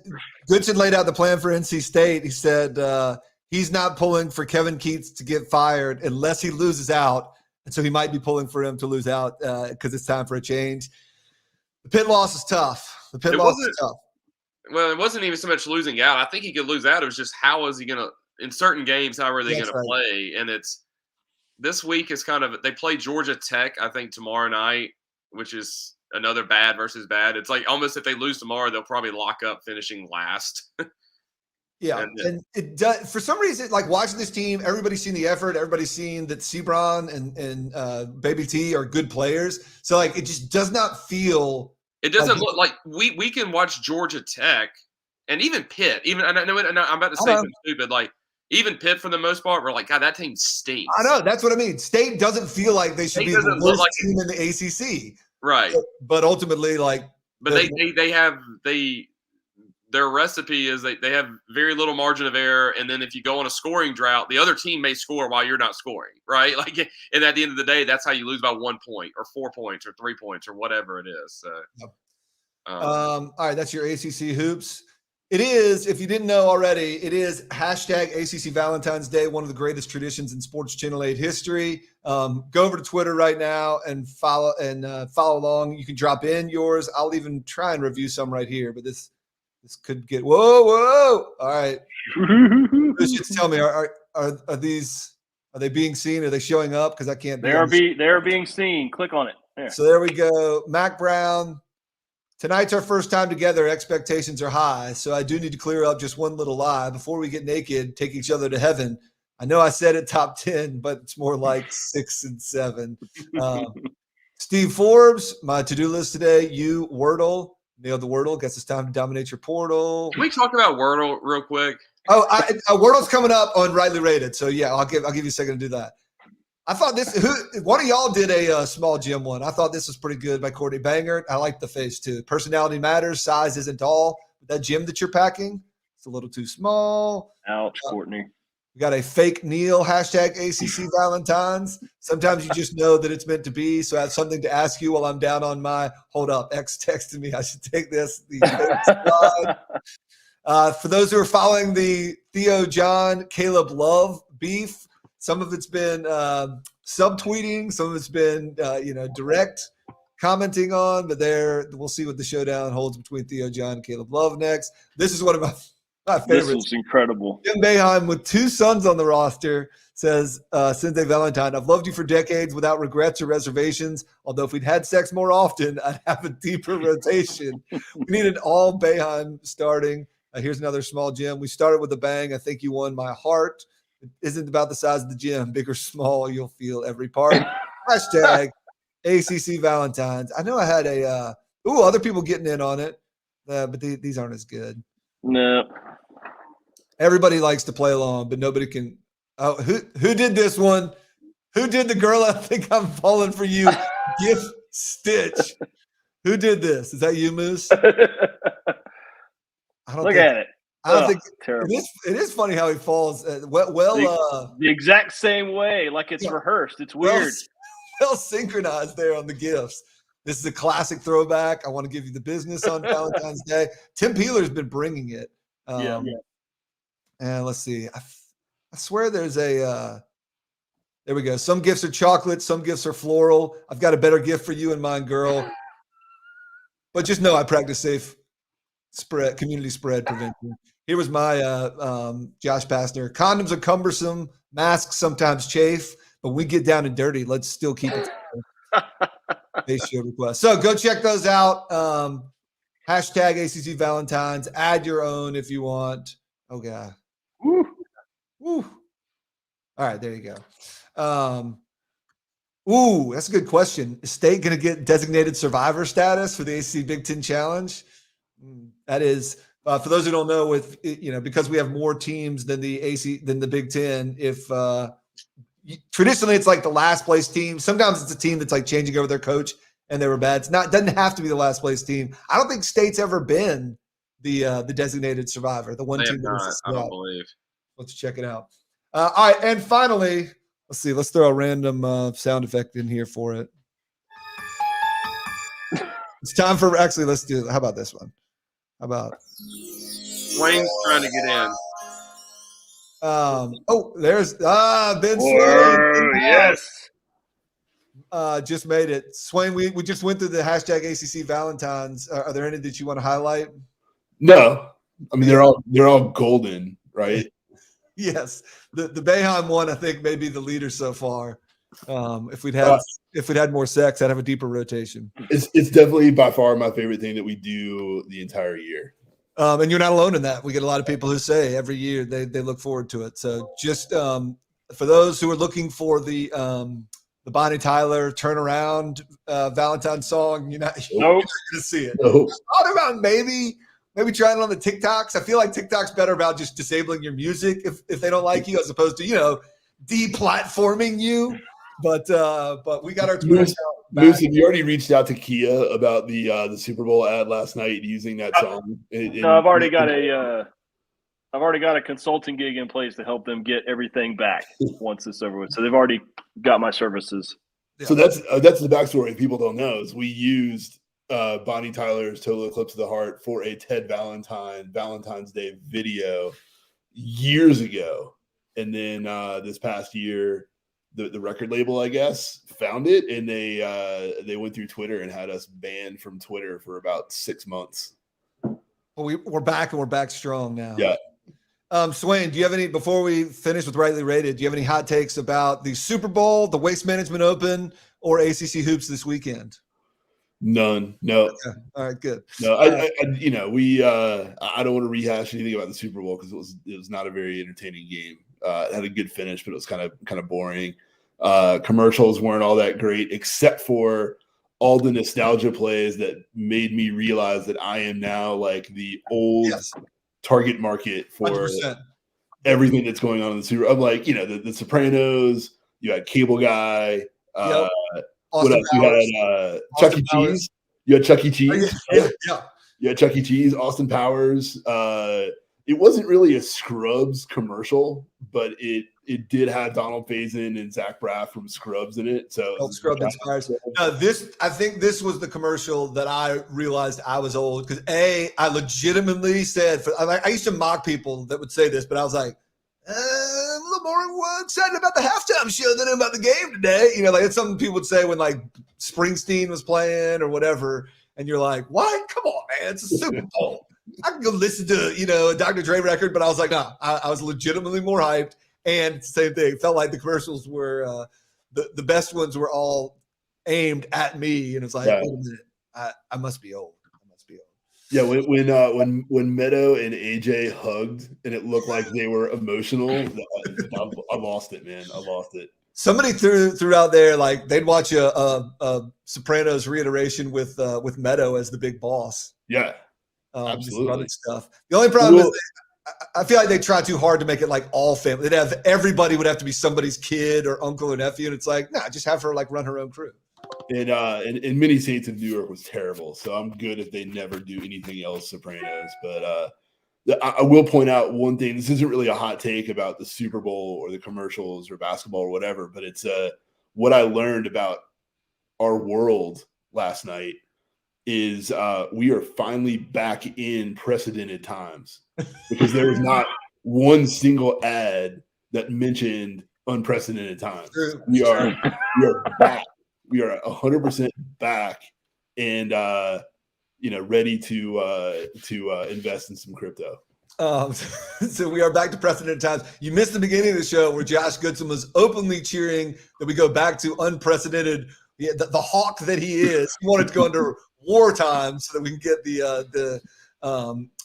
Goodson laid out the plan for NC State. He said he's not pulling for Kevin Keats to get fired unless he loses out. And so he might be pulling for him to lose out because it's time for a change. The Pitt loss is tough.
Well, it wasn't even so much losing out. I think he could lose out. It was just how is he going to, in certain games, how are they going to play? And this week is kind of, they play Georgia Tech, I think, tomorrow night, which is another bad versus bad. It's like almost if they lose tomorrow, they'll probably lock up finishing last.
Yeah, and it does for some reason. Like watching this team, everybody's seen the effort. Everybody's seen that Sebron and Baby T are good players. So like, it just does not feel.
It doesn't look like we can watch Georgia Tech and even Pitt. Even I know I'm about to say something stupid. Like even Pitt for the most part, we're like, God, that team stinks.
I know that's what I mean. State doesn't feel like they should be the worst team in the ACC,
right?
But ultimately, like,
but their recipe is they have very little margin of error, and then if you go on a scoring drought, the other team may score while you're not scoring, right? Like, and at the end of the day, that's how you lose by 1 point or 4 points or 3 points or whatever it is. So,
all right, that's your ACC hoops. It is, if you didn't know already, it is hashtag ACC Valentine's Day, one of the greatest traditions in Sports Channel 8 history. Go over to Twitter right now and follow along. You can drop in yours. I'll even try and review some right here, but this could get whoa. All right. Just tell me, are they being seen? Are they showing up? Because I can't.
They are being seen. Click on it. There.
So there we go. Mac Brown. Tonight's our first time together. Expectations are high. So I do need to clear up just one little lie. Before we get naked, take each other to heaven. I know I said it top 10, but it's more like 6 and 7. Steve Forbes, my to-do list today. You, Wordle. Nailed the Wordle. Guess it's time to dominate your portal.
Can we talk about Wordle real quick?
Oh, Wordle's coming up on Rightly Rated. So yeah, I'll give you a second to do that. I thought one of y'all did a small gym one. I thought this was pretty good by Courtney Banger. I like the face too. Personality matters. Size isn't all. That gym that you're packing, it's a little too small.
Ouch, Courtney.
We got a fake Neil hashtag ACC Valentine's. Sometimes you just know that it's meant to be. So I have something to ask you while I'm down on my hold up. X texted me. I should take this. For those who are following the Theo John Caleb Love beef, some of it's been subtweeting, some of it's been direct commenting on. But we'll see what the showdown holds between Theo John and Caleb Love next. This is one of my favorites.
This was incredible.
Jim Boeheim, with 2 sons on the roster, says, Cindy Valentine, I've loved you for decades without regrets or reservations. Although if we'd had sex more often, I'd have a deeper rotation. We needed all Boeheim starting. Here's another small gym. We started with a bang. I think you won my heart. It isn't about the size of the gym. Big or small, you'll feel every part. Hashtag ACC Valentines. I know I had other people getting in on it, but these aren't as good.
No.
Everybody likes to play along, but nobody can Oh, who did this one? Who did the girl I think I'm falling for you gift stitch? Who did this? Is that you, Moose?
Look at it.
I don't think
terrible.
It is funny how he falls.
The exact same way, like it's rehearsed. It's weird.
Well synchronized there on the gifts. This is a classic throwback. I want to give you the business on Valentine's Day. Tim Peeler's been bringing it. And let's see. I swear there's a there we go. Some gifts are chocolate, some gifts are floral. I've got a better gift for you in mind, girl. But just know I practice safe community spread prevention. Here was my Josh Pastner. Condoms are cumbersome, masks sometimes chafe, but when we get down and dirty, let's still keep it. Show request. So go check those out. Hashtag ACC Valentines. Add your own if you want. Oh God. Woo. All right, there you go. That's a good question. Is State going to get designated survivor status for the ACC Big Ten Challenge? That is, for those who don't know, because we have more teams than the Big Ten. If traditionally it's like the last place team. Sometimes it's a team that's like changing over their coach and they were bad. It doesn't have to be the last place team. I don't think State's ever been the designated survivor. The one team that
I don't believe.
Let's check it out. All right, and finally, let's see. Let's throw a random sound effect in here for it. It's time for let's do. How about this one? How about
Wayne's trying to get in.
There's Ben
Swain. Yes.
Just made it. Swain, we just went through the hashtag ACC Valentines. Are there any that you want to highlight?
No. I mean, they're all golden, right?
Yes. The Boeheim one, I think, may be the leader so far. If we'd had more sex, I'd have a deeper rotation.
It's definitely by far my favorite thing that we do the entire year.
And you're not alone in that. We get a lot of people who say every year they look forward to it. So just for those who are looking for the Bonnie Tyler turnaround Valentine song, you're not going to see it.
Nope.
I thought about maybe trying it on the TikToks. I feel like TikTok's better about just disabling your music if they don't like you, as opposed to deplatforming you. But we got our Twitter account back.
Moose, have you already reached out to Kia about the Super Bowl ad last night using that song?
No, I've already got a consulting gig in place to help them get everything back once it's over with. So they've already got my services.
So that's the backstory people don't know is we used Bonnie Tyler's Total Eclipse of the Heart for a Ted Valentine's Day video years ago. And then this past year, the record label, I guess, found it, and they went through Twitter and had us banned from Twitter for about 6 months.
Well, we're back, and we're back strong now.
Yeah.
Swain, do you have any, before we finish with Rightly Rated, do you have any hot takes about the Super Bowl, the Waste Management Open, or ACC Hoops this weekend?
None. No.
Okay. All right, good.
No, I don't want to rehash anything about the Super Bowl because it was not a very entertaining game. It had a good finish, but it was kind of boring. Commercials weren't all that great, except for all the nostalgia plays that made me realize that I am now like the old target market for
100%.
Everything that's going on in the Super Bowl. I'm like, the Sopranos, you had Cable Guy, what else? You had Chuck E. Cheese. You had Chuck E. Cheese.
Yeah.
You had Chuck E. Cheese, Austin Powers. It wasn't really a Scrubs commercial, but it did have Donald Faison and Zach Braff from Scrubs in it. So
Scrubs inspires. I think this was the commercial that I realized I was old because I legitimately said I used to mock people that would say this, but I was like, I'm a little more excited about the halftime show than about the game today. Like it's something people would say when like Springsteen was playing or whatever, and you're like, what? Come on, man, it's a Super Bowl. I can go listen to, a Dr. Dre record, but I was like, no, I was legitimately more hyped. And same thing. It felt like the commercials were the best ones were all aimed at me. And it's like, wait a minute, I must be old.
Yeah, when Meadow and AJ hugged and it looked like they were emotional, I lost it, man. I lost it.
Somebody threw out there like they'd watch a Sopranos reiteration with Meadow as the big boss.
Yeah. Absolutely.
Stuff. The only problem is I feel like they try too hard to make it like all family. They'd have everybody would have to be somebody's kid or uncle or nephew, and it's like, nah, just have her like run her own crew.
And Many Saints of New York was terrible, so I'm good if they never do anything else Sopranos. But I will point out one thing. This isn't really a hot take about the Super Bowl or the commercials or basketball or whatever, but it's what I learned about our world last night is we are finally back in precedented times because there was not one single ad that mentioned unprecedented times.
True.
We are back. We are 100% back and ready to invest in some crypto.
So we are back to precedented times. You missed the beginning of the show where Josh Goodson was openly cheering that we go back to unprecedented. The hawk that he is, he wanted to go under wartime so that we can get the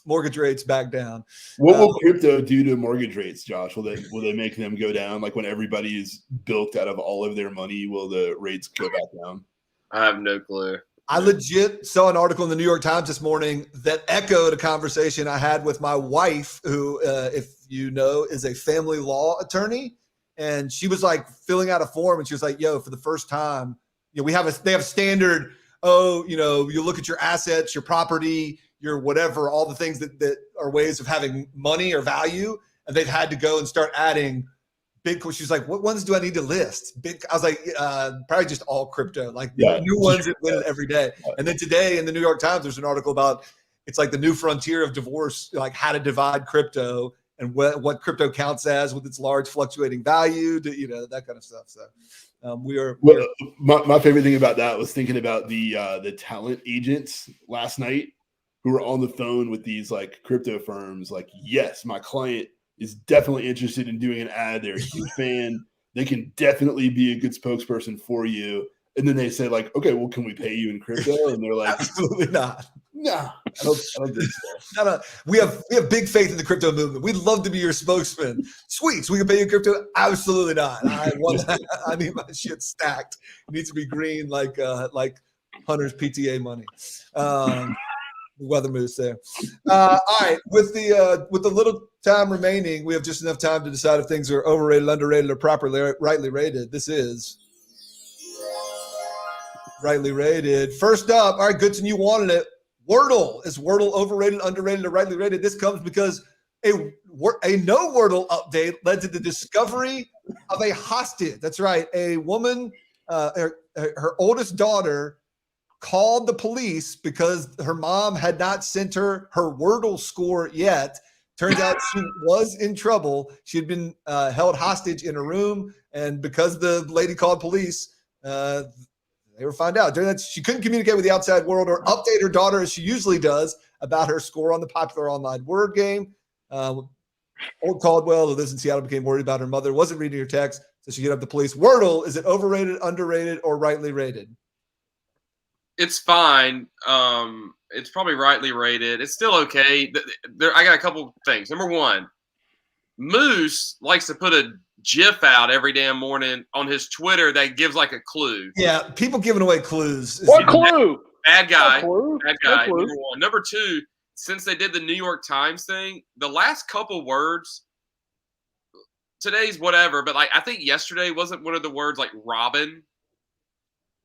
mortgage rates back down.
What will crypto do to mortgage rates, Josh? Will they make them go down? Like when everybody is bilked out of all of their money, will the rates go back down?
I have no clue.
I legit saw an article in the New York Times this morning that echoed a conversation I had with my wife, who, if you know, is a family law attorney. And she was like filling out a form, and she was like, "Yo, for the first time, they have a standard. You look at your assets, your property, your whatever, all the things that are ways of having money or value, and they've had to go and start adding Bitcoin." She's like, "What ones do I need to list?" I was like, "Probably just all crypto, like new ones that win every day." And then today in the New York Times, there's an article about it's like the new frontier of divorce, like how to divide crypto and what crypto counts as with its large fluctuating value, that kind of stuff. So
my favorite thing about that was thinking about the talent agents last night who were on the phone with these like crypto firms. Like, yes, my client is definitely interested in doing an ad. They're a huge fan. They can definitely be a good spokesperson for you. And then they say like, okay, well, can we pay you in crypto? And they're like,
absolutely not.
No, I don't think so.
No. We have big faith in the crypto movement. We'd love to be your spokesman. Sweet. So we can pay you in crypto? Absolutely not. I need my shit stacked. It needs to be green like Hunter's PTA money. Weather moose there. All right. With the little time remaining, we have just enough time to decide if things are overrated, underrated, or properly rightly rated. This is rightly rated. First up, all right, Goodson, you wanted it. Wordle. Is Wordle overrated, underrated, or rightly rated? This comes because a no Wordle update led to the discovery of a hostage. That's right. A woman, her oldest daughter, called the police because her mom had not sent her Wordle score yet. Turns out she was in trouble. She had been held hostage in a room, and because the lady called police, they were found out. During that, she couldn't communicate with the outside world or update her daughter as she usually does about her score on the popular online word game. Old Caldwell, who lives in Seattle, became worried about her mother, wasn't reading her text, so she hit up the police. Wordle, is it overrated, underrated, or rightly rated?
It's fine. It's probably rightly rated. It's still okay. I got a couple things. Number one, Moose likes to put a GIF out every damn morning on his Twitter that gives like a clue.
Yeah, people giving away clues.
What clue?
Bad guy.
Bad guy.
Number one. Number two, since they did the New York Times thing, the last couple words, today's whatever, but like I think yesterday wasn't one of the words like Robin.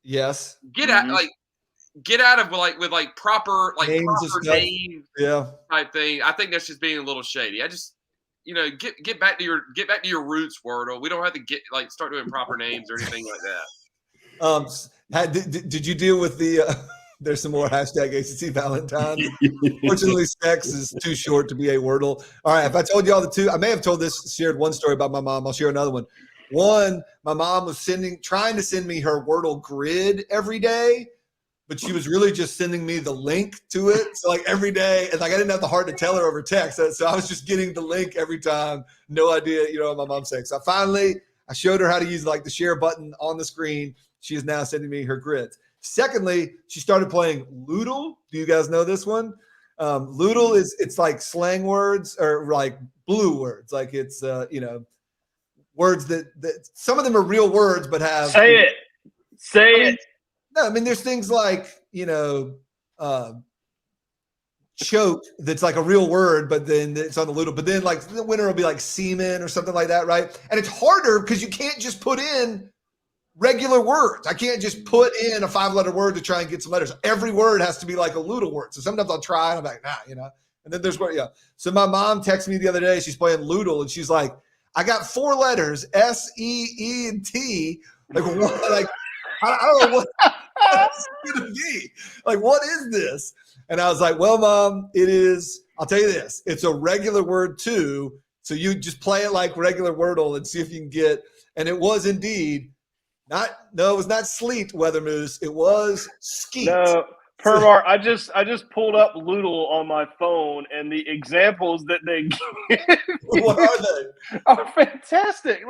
Yes.
Get out of with proper name type thing. I think that's just being a little shady. I just get back to your roots, Wordle. We don't have to start doing proper names or anything like
that. Did you deal with the there's some more hashtag ACC Valentine's. Fortunately, sex is too short to be a Wordle. All right, if I told you all the two, I may have shared one story about my mom. I'll share another one. One, my mom was trying to send me her Wordle grid every day, but she was really just sending me the link to it. So like every day, and like I didn't have the heart to tell her over text. So I was just getting the link every time. No idea, what my mom's saying. So I showed her how to use like the share button on the screen. She is now sending me her grids. Secondly, she started playing Loodle. Do you guys know this one? Loodle it's like slang words or like blue words. Like it's, words that some of them are real words, but have.
Say it.
No, I mean, there's things like, choke that's like a real word, but then it's on the Ludl. But then like the winner will be like semen or something like that, right? And it's harder because you can't just put in regular words. I can't just put in a 5-letter word to try and get some letters. Every word has to be like a Ludl word. So sometimes I'll try and I'm like, nah, you know. And then there's where, yeah. So my mom texted me the other day. She's playing Ludl and she's like, I got 4 letters, S, E, E, and T. Like, what? Like, I don't know what it's going to be. Like, what is this? And I was like, well, Mom, it is, I'll tell you this. It's a regular word too. So you just play it like regular Wordle and see if you can get, and it was indeed it was not sleet, Weather Moose. It was skeet.
No, Permar, I just pulled up Ludl on my phone, and the examples that they give
What are they?
are fantastic.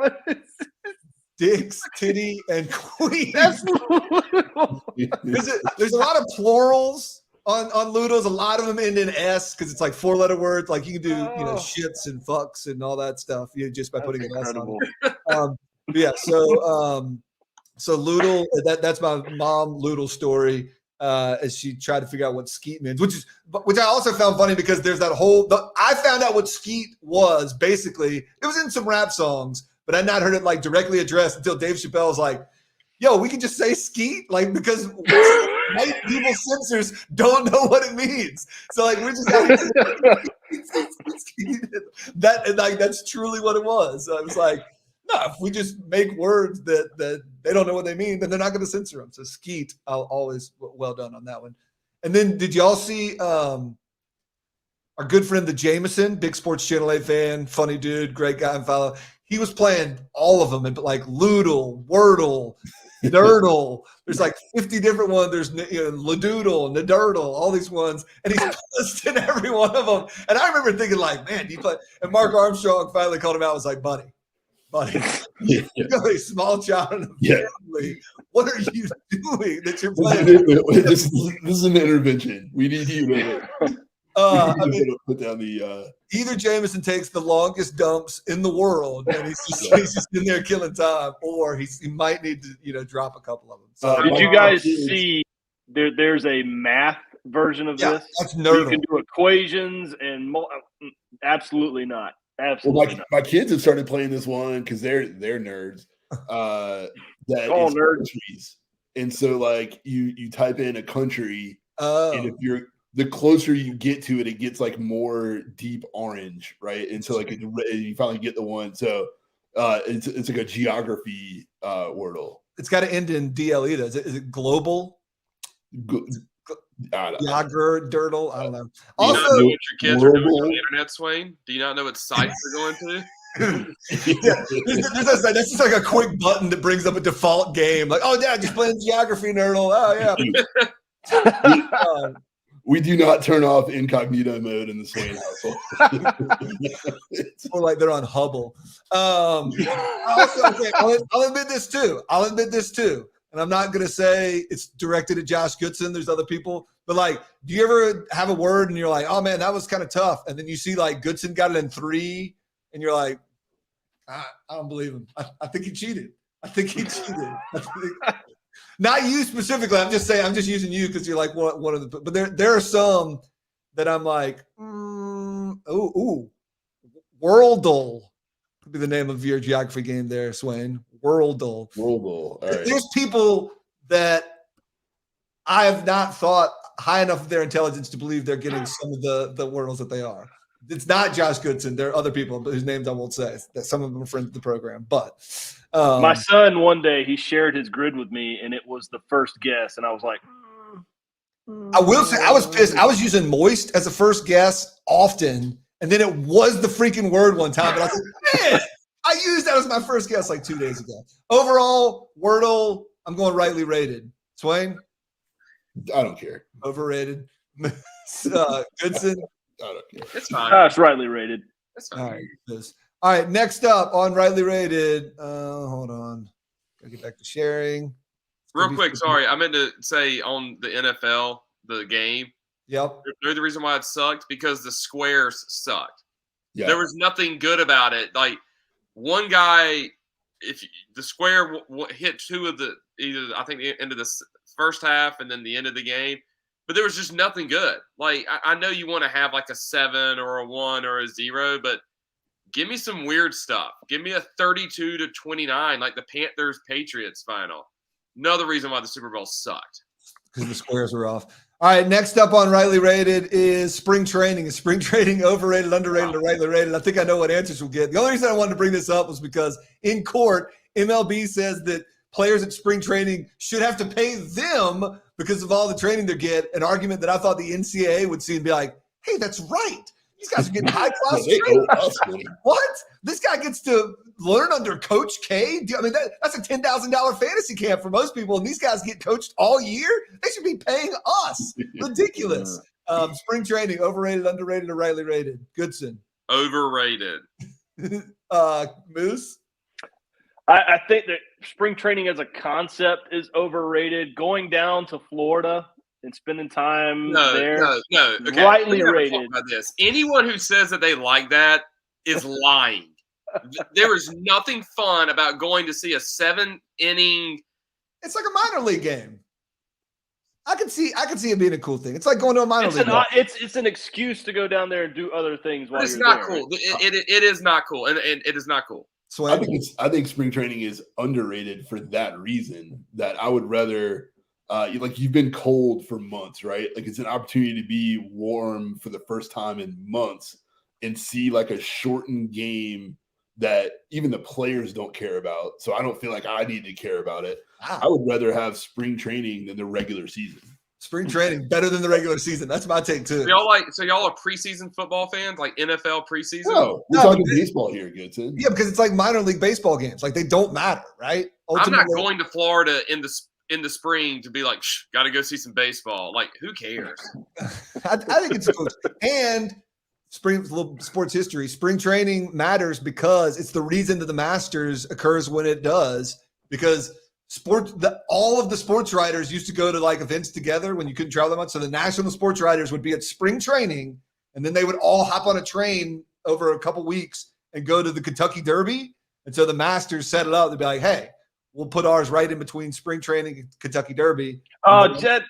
Dicks, titty, and queen.
That's Ludl.
There's a lot of plurals on Ludl. A lot of them end in S because it's like 4-letter words. Like you can do, shits and fucks and all that stuff. Just by putting an S on it. Yeah. So Ludl, that's my mom Ludl story. As she tried to figure out what skeet means, which I also found funny because there's that I found out what skeet was. Basically, it was in some rap songs, but I not heard it like directly addressed until Dave Chappelle was like, yo, we can just say skeet, like, because white people censors don't know what it means. So like we're just that's truly what it was. So I was like, no, if we just make words that they don't know what they mean, then they're not going to censor them. So skeet, I'll always well done on that one. And then did y'all see our good friend the Jameson, big Sports Channel 8 fan, funny dude, great guy and follow. He was playing all of them, and like Ludl, Wordle, Nerdle. There's like 50 different ones. There's Ladoodle, Nadurdle, all these ones, and he's listing every one of them. And I remember thinking, like, man, do you play? And Mark Armstrong finally called him out. Was like, buddy, you're a small child in a family. What are you doing that you're playing?
This is an intervention. We need you to put down the.
Either Jameson takes the longest dumps in the world, and he's just in there killing time, or he might need to drop a couple of them. So,
did you guys see? There's a math version of this.
That's nerdle.
You can do equations and absolutely not. Absolutely not.
My kids have started playing this one because they're nerds. That
all
is
nerds.
Countries. And so like you type in a country, and if you're the closer you get to it, it gets like more deep orange, right? And so like you finally get the one. So it's like a geography Wordle.
It's got to end in DLE though. Is it global? Yager, Dirtle, I don't know.
Do you not know what your kids are doing on the internet, Swain? Do you not know what sites they're going to?
That's just like a quick button that brings up a default game. Like, oh, yeah, just playing geography, Nerdle. Oh, yeah.
We do not turn off incognito mode in the Swain household.
It's more like they're on Hubble. I'll admit this too. And I'm not going to say it's directed at Josh Goodson. There's other people. But, like, do you ever have a word and you're like, oh, man, that was kind of tough. And then you see, like, Goodson got it in 3. And you're like, I don't believe him. I think he cheated. Not you specifically. I'm just saying. I'm just using you because you're like one of the. But there are some that I'm like, Worldle could be the name of your geography game there, Swain. Worldle.
All right.
There's people that I have not thought high enough of their intelligence to believe they're getting some of the Wordles that they are. It's not Josh Goodson. There are other people whose names I won't say. That some of them are friends of the program. But
my son one day he shared his grid with me, and it was the first guess, and I was like,
I will say I was pissed. I was using moist as a first guess often, and then it was the freaking word one time. But I was like, man, I used that as my first guess like 2 days ago. Overall, Wordle, I'm going rightly rated. Swain,
I don't care.
Overrated. Goodson.
I don't care.
It's fine.
it's rightly rated.
It's fine.
All right. Next up on rightly rated. Hold on. Gotta get back to sharing.
Real quick, sorry. I meant to say on the NFL, the game.
Yep.
The reason why it sucked because the squares sucked.
Yeah.
There was nothing good about it. Like one guy, if the square hit 2 of the either I think the end of the first half and then the end of the game, but there was just nothing good. Like, I know you want to have like a 7 or a 1 or a 0, but give me some weird stuff. Give me a 32-29, like the Panthers-Patriots final. Another reason why the Super Bowl sucked.
Because the squares were off. All right, next up on Rightly Rated is spring training. Is spring training overrated, underrated, or rightly rated? I think I know what answers we'll get. The only reason I wanted to bring this up was because in court, MLB says that players at spring training should have to pay them because of all the training they get, an argument that I thought the NCAA would see and be like, hey, that's right. These guys are getting high-class training. What? This guy gets to learn under Coach K? I mean, that's a $10,000 fantasy camp for most people, and these guys get coached all year? They should be paying us. Ridiculous. Spring training, overrated, underrated, or rightly rated? Goodson.
Overrated.
Moose?
I think that spring training as a concept is overrated. Going down to Florida and spending time there.
No. Okay.
Rightly rated.
Talk about this. Anyone who says that they like that is lying. There is nothing fun about going to see a 7-inning.
It's like a minor league game. I can see it being a cool thing. It's like going to a minor league game.
It's an excuse to go down there and do other things while
It's
you're
not
there.
Cool. It is not cool, and it is not cool.
So
I think spring training is underrated for that reason. That I would rather. Like you've been cold for months, right? Like it's an opportunity to be warm for the first time in months and see like a shortened game that even the players don't care about. So I don't feel like I need to care about it. Wow. I would rather have spring training than the regular season.
Spring training better than the regular season. That's my take too.
So y'all are preseason football fans, like NFL preseason?
No, we're talking baseball here, Goodson.
Yeah, because it's like minor league baseball games. Like they don't matter, right?
Ultimately, I'm not going to Florida in the spring to be like, got to go see some baseball. Like, who cares?
I think it's cool. And little sports history. Spring training matters because it's the reason that the Masters occurs when it does. Because all of the sports writers used to go to like events together when you couldn't travel that much. So the national sports writers would be at spring training, and then they would all hop on a train over a couple weeks and go to the Kentucky Derby. And so the Masters set it up to be like, hey, we'll put ours right in between spring training and Kentucky Derby.
Oh, Jed,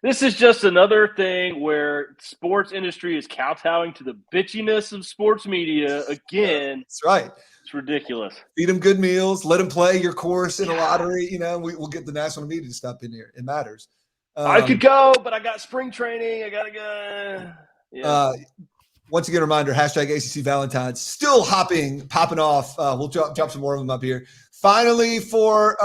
this is just another thing where sports industry is kowtowing to the bitchiness of sports media again.
That's right.
It's ridiculous.
Feed them good meals. Let them play your course in a lottery. We'll get the national media to stop in here. It matters.
I could go, but I got spring training. I got to go. Yeah.
Once again, reminder, hashtag ACC Valentine's still popping off. We'll drop some more of them up here. Finally, for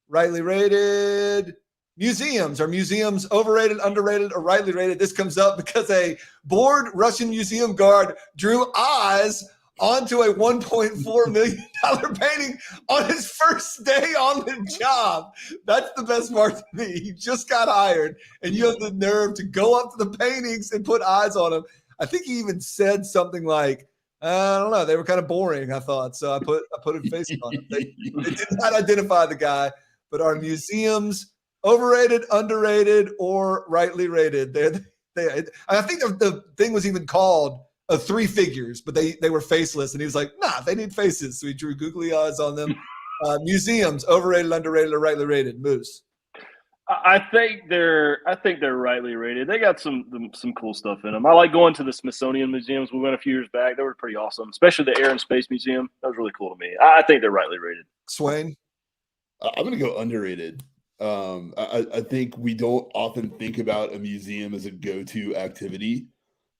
rightly rated museums. Are museums overrated, underrated, or rightly rated? This comes up because a bored Russian museum guard drew eyes onto a $1.4 million painting on his first day on the job. That's the best part to me. He just got hired, and you have the nerve to go up to the paintings and put eyes on them. I think he even said something like, I don't know, they were kind of boring, I thought. So I put a face on them. They did not identify the guy, but are museums overrated, underrated, or rightly rated? I think the thing was even called three figures, but they were faceless, and he was like, nah, they need faces. So he drew googly eyes on them. Museums, overrated, underrated, or rightly rated? Moose.
I think they're rightly rated. They got some cool stuff in them. I like going to the Smithsonian museums. We went a few years back. They were pretty awesome, especially the Air and Space Museum. That was really cool to me. I think they're rightly rated.
Swain?
I'm going to go underrated. I think we don't often think about a museum as a go-to activity,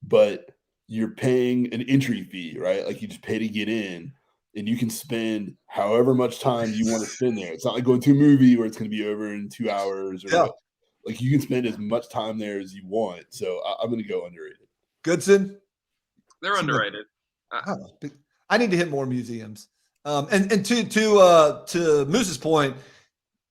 but you're paying an entry fee, right? Like you just pay to get in, and you can spend however much time you want to spend there. It's not like going to a movie where it's going to be over in 2 hours. Like you can spend as much time there as you want. So I'm going to go underrated.
Goodson?
They're underrated.
I need to hit more museums. And to Moose's point,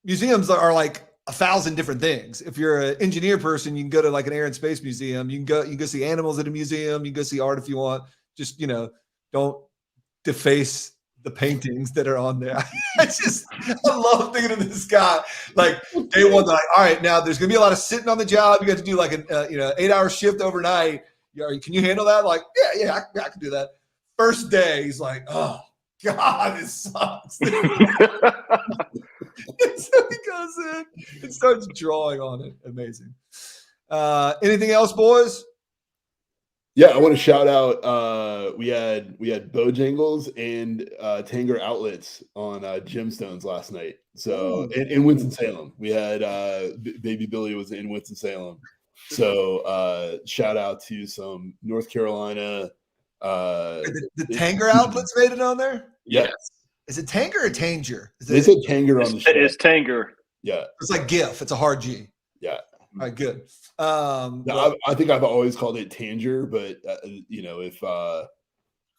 museums are like 1,000 different things. If you're an engineer person, you can go to like an Air and Space Museum. You can go see animals at a museum. You can go see art if you want. Just, don't deface the paintings that are on there. I love thinking of this guy. Like day one, like, all right, now there's gonna be a lot of sitting on the job. You got to do like an 8-hour shift overnight. Can you handle that? Like, yeah, I can do that. First day, he's like, oh God, this sucks. So he goes in and starts drawing on it. Amazing. Anything else, boys?
Yeah, I want to shout out. We had Bojangles and Tanger outlets on Gemstones last night. So in Winston Salem, we had Baby Billy was in Winston Salem. So shout out to some North Carolina.
The Tanger outlets made it on there.
Yeah.
Yes.
Is it Tanger or Tanger?
They said Tanger on the show.
It's Tanger.
Yeah.
It's like GIF. It's a hard G.
Yeah.
All right, good.
No, I think I've always called it Tanger, but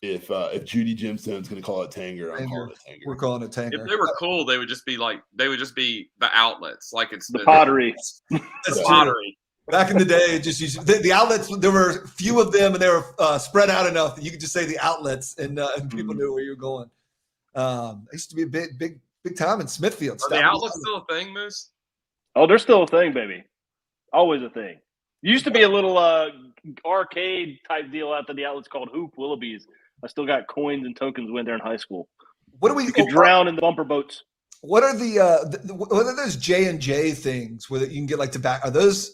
if Judy Gemstone's going to call it Tanger, I'm calling it Tanger.
We're calling it Tanger.
If they were cool, they would just be the outlets, like it's
The pottery.
That's true.
pottery.
Back in the day, just the outlets. There were few of them, and they were spread out enough that you could just say the outlets, and people knew where you were going. It used to be a big time in Smithfield.
Are the outlets still a thing, Moose?
Oh, they're still a thing, baby. Always a thing. Used to be a little arcade type deal out there. The outlet's called Hoop Willoughby's. I still got coins and tokens when they're in high school.
What do we?
You could drown in the bumper boats.
What are what are those J&J things where you can get like tobacco? Are those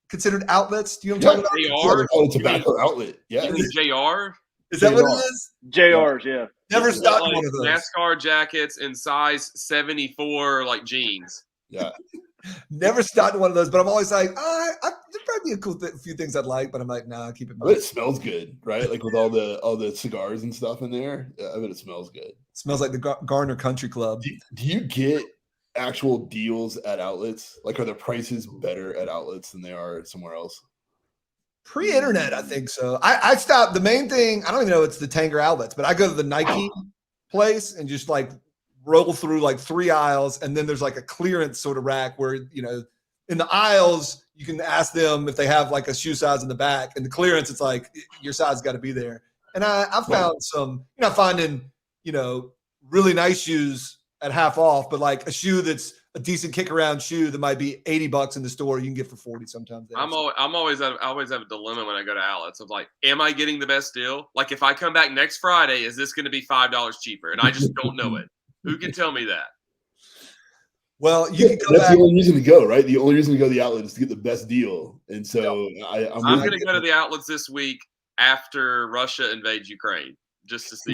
considered outlets? Do you know what I'm talking about?
JR?
Oh, tobacco outlet. Yeah.
You mean JR?
Is that what it is?
JRs, yeah.
Never stopped
Like
one of those.
NASCAR jackets in size 74, like jeans.
Yeah.
Never stopped one of those, but I'm always like, there'd probably be a few things I'd like, but I'm like, nah, keep it.
I bet it smells good, right? Like with all the cigars and stuff in there. Yeah, I bet it smells good.
It smells like the Garner Country Club.
Do you get actual deals at outlets? Like, are the prices better at outlets than they are somewhere else?
Pre-internet, I think so. I stopped. The main thing, I don't even know it's the Tanger outlets, but I go to the Nike place and just like roll through like 3 aisles, and then there's like a clearance sort of rack where, you know, in the aisles you can ask them if they have like a shoe size in the back, and the clearance, it's like your size got to be there. And I found some, finding, really nice shoes at half off, but like a shoe that's a decent kick around shoe that might be $80 in the store, you can get for 40 sometimes.
I always have a dilemma when I go to outlets of like, am I getting the best deal? Like, if I come back next Friday, is this going to be $5 cheaper? And I just don't know it. Who can tell me that?
Well, you can go
That's
back.
the only reason to go, right? The only reason to go to the outlet is to get the best deal. And so I'm
going to go to the outlets this week after Russia invades Ukraine, just to see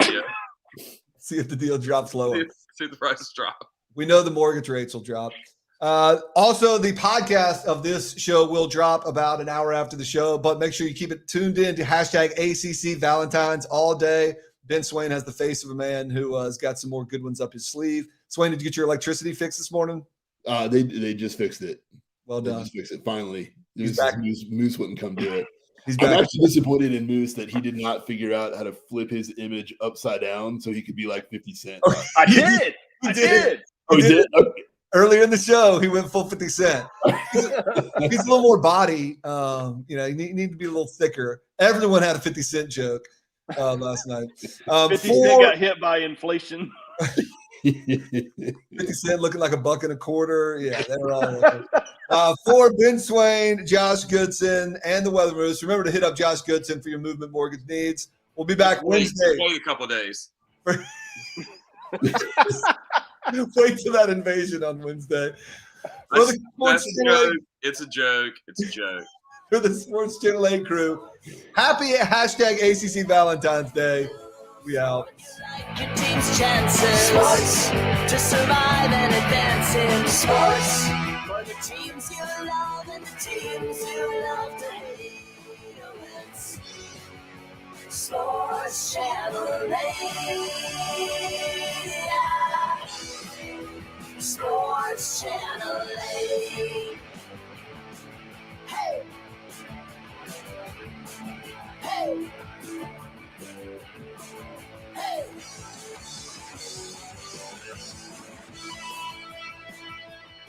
see if the deal drops lower.
See the prices drop.
We know the mortgage rates will drop. Also, the podcast of this show will drop about an hour after the show, but make sure you keep it tuned in to hashtag ACC Valentine's all day. Ben Swain has the face of a man who has got some more good ones up his sleeve. Swain, did you get your electricity fixed this morning?
They just fixed it.
Well done.
They just fixed it finally.
He's back.
Moose wouldn't come do it.
He's
I'm
back.
actually disappointed in Moose that he did not figure out how to flip his image upside down so he could be like 50 Cent.
Okay.
I did. I did.
Oh, he did? Okay.
Earlier in the show, he went full 50 Cent. He's a little more body. You need to be a little thicker. Everyone had a 50 Cent joke last night.
50 Cent got hit by inflation.
50 Cent looking like $1.25. Yeah, they were all for Ben Swain, Josh Goodson, and the Weather Moose. Remember to hit up Josh Goodson for your movement mortgage needs. We'll be back Wednesday.
Wait a couple of days.
Wait till that invasion on Wednesday.
It's a joke. It's a joke.
For the Sports Channel 8 crew, happy hashtag ACC Valentine's Day. We out.
Like your team's chances. Sports to survive and advance in sports. For the teams you love and the teams you love to hate. It's Sports Channel 8. Sports Channel 8.